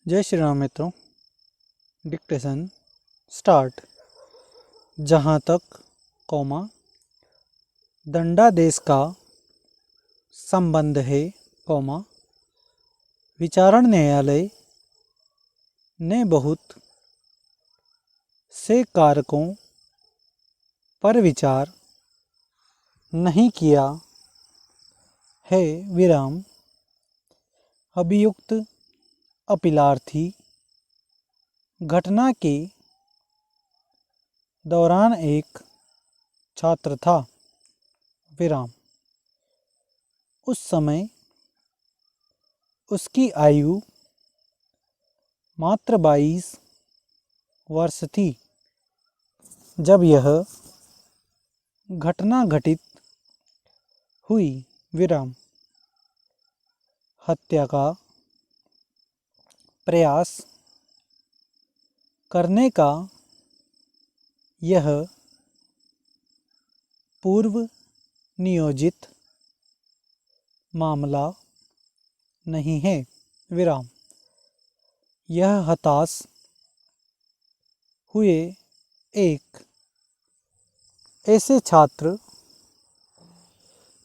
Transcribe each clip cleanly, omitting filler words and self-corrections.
जय श्री राम मित्रों। Dictation start. जहाँ तक कौमा दंडादेश का संबंध है कौमा विचारण न्यायालय ने बहुत से कारकों पर विचार नहीं किया है विराम। अभियुक्त अपीलार्थी घटना के दौरान एक छात्र था विराम। उस समय उसकी आयु मात्र 22 वर्ष थी जब यह घटना घटित हुई विराम। हत्या का प्रयास करने का यह पूर्व नियोजित मामला नहीं है विराम। यह हताश हुए एक ऐसे छात्र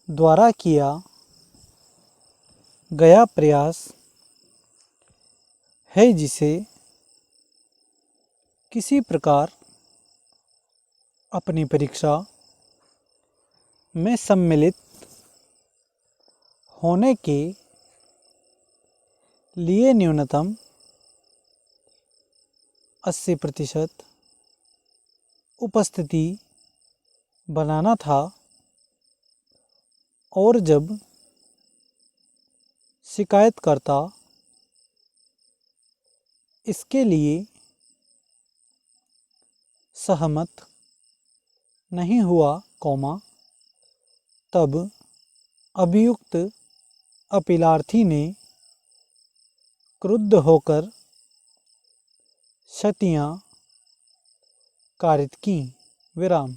द्वारा किया गया प्रयास है जिसे किसी प्रकार अपनी परीक्षा में सम्मिलित होने के लिए न्यूनतम 80% उपस्थिति बनाना था। और जब शिकायतकर्ता इसके लिए सहमत नहीं हुआ तब अभियुक्त अपीलार्थी ने क्रुद्ध होकर क्षतियां कारित की विराम।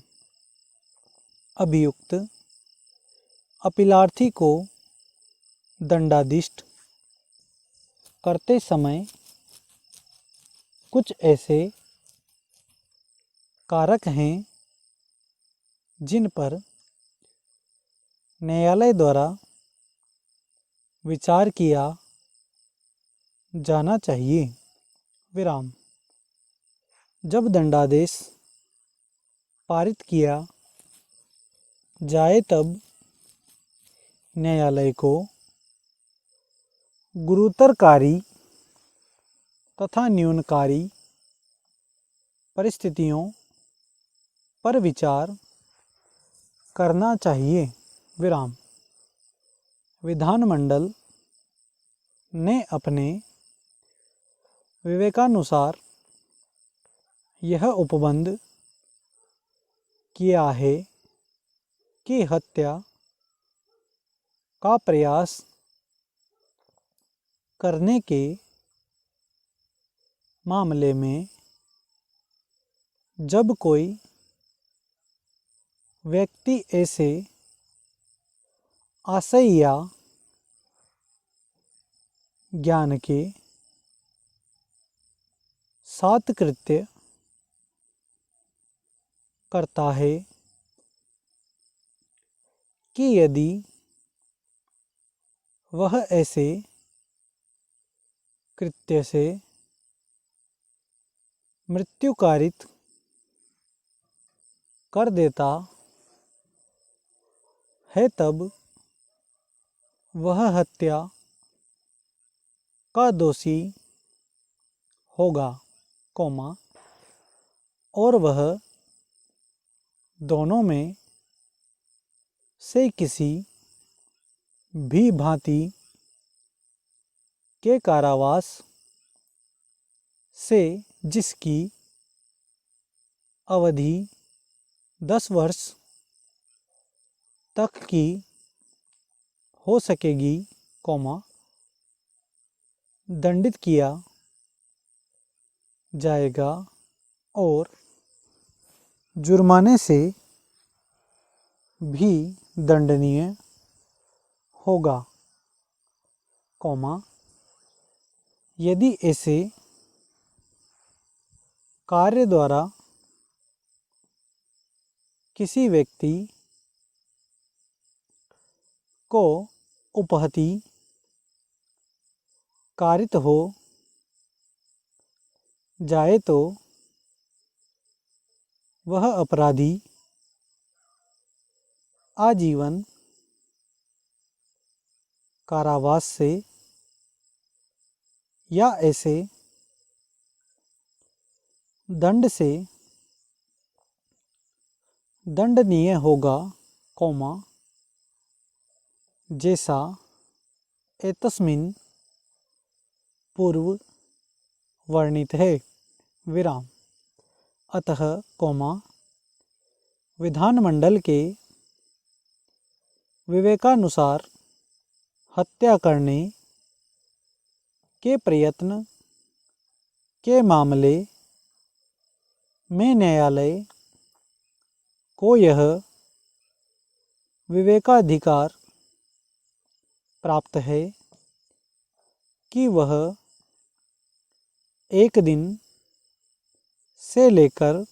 अभियुक्त अपीलार्थी को दंडादिष्ट करते समय कुछ ऐसे कारक हैं जिन पर न्यायालय द्वारा विचार किया जाना चाहिए विराम। जब दंडादेश पारित किया जाए तब न्यायालय को गुरुतरकारी तथा न्यूनकारी परिस्थितियों पर विचार करना चाहिए विराम। विधानमंडल ने अपने विवेकानुसार यह उपबंध किया है कि हत्या का प्रयास करने के मामले में जब कोई व्यक्ति ऐसे आशय या ज्ञान के साथ कृत्य करता है कि यदि वह ऐसे कृत्य से मृत्यु कारित कर देता है तब वह हत्या का दोषी होगा और वह दोनों में से किसी भी भांति के कारावास से जिसकी अवधि 10 वर्ष तक की हो सकेगी दंडित किया जाएगा और जुर्माने से भी दंडनीय होगा यदि ऐसे कार्य द्वारा किसी व्यक्ति को उपहति कारित हो जाए तो वह अपराधी आजीवन कारावास से या ऐसे दंड से दंडनीय होगा, जैसा एतस्मिन् पूर्व वर्णित है। विराम। अतः, विधानमंडल के विवेकानुसार हत्या करने के प्रयत्न के मामले में न्यायालय को यह विवेकाधिकार प्राप्त है कि वह एक दिन से लेकर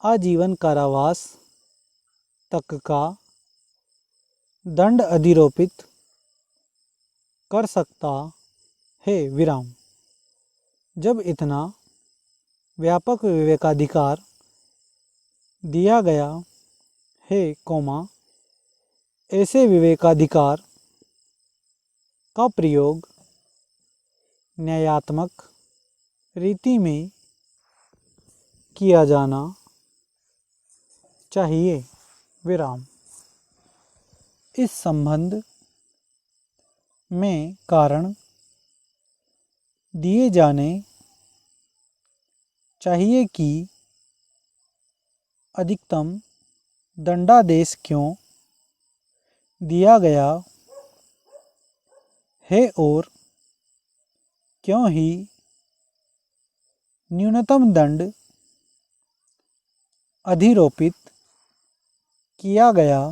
आजीवन कारावास तक का दंड अधिरोपित कर सकता है। विराम। जब इतना व्यापक विवेकाधिकार दिया गया है, ऐसे विवेकाधिकार का प्रयोग न्यायात्मक रीति में किया जाना चाहिए। विराम। इस संबंध में कारण दिए जाने चाहिए कि अधिकतम दंडादेश क्यों दिया गया है और क्यों ही न्यूनतम दंड अधिरोपित किया गया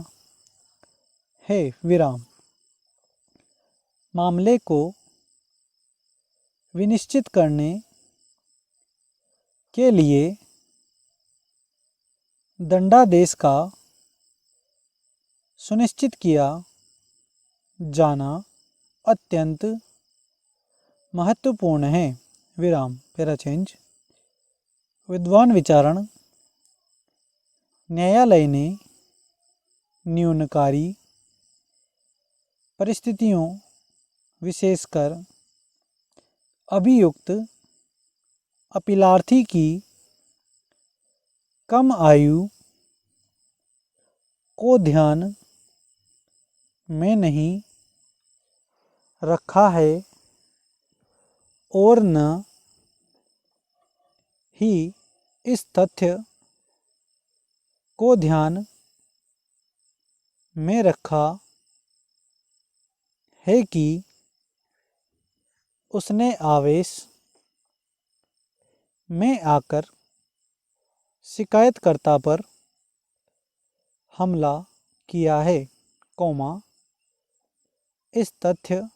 है। विराम। मामले को विनिश्चित करने के लिए दंडादेश का सुनिश्चित किया जाना अत्यंत महत्वपूर्ण है। विराम। Para change. विद्वान विचारण। न्यायालय ने न्यूनकारी परिस्थितियों, विशेषकर अभियुक्त अपीलार्थी की कम आयु को ध्यान में नहीं रखा है और न ही इस तथ्य को ध्यान में रखा है कि उसने आवेश में आकर शिकायतकर्ता पर हमला किया है, इस तथ्य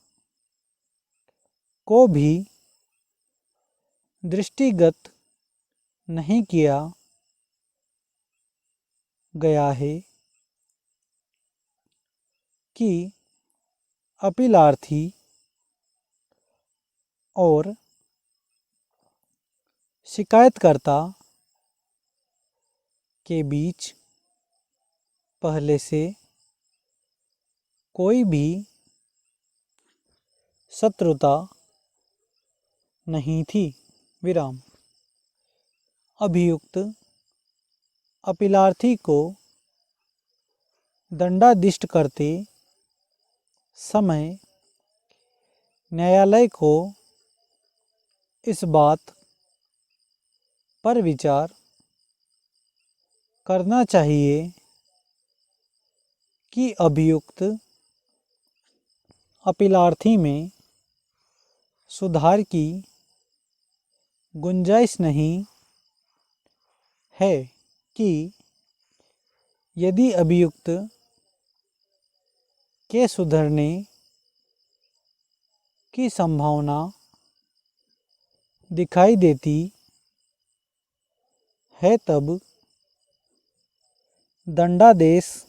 को भी दृष्टिगत नहीं किया गया है कि अपीलार्थी और शिकायतकर्ता के बीच पहले से कोई भी शत्रुता नहीं थी। विराम। अभियुक्त अपीलार्थी को दंडादिष्ट करते समय न्यायालय को इस बात पर विचार करना चाहिए कि अभियुक्त अपीलार्थी में सुधार की गुंजाइश नहीं है कि यदि अभियुक्त के सुधरने की संभावना दिखाई देती है, तब दंडादेश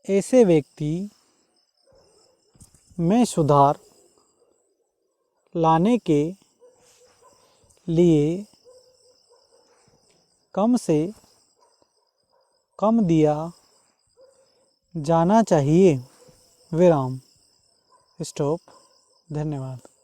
ऐसे व्यक्ति में सुधार लाने के लिए कम से कम दिया जाना चाहिए। विराम। स्टॉप। धन्यवाद।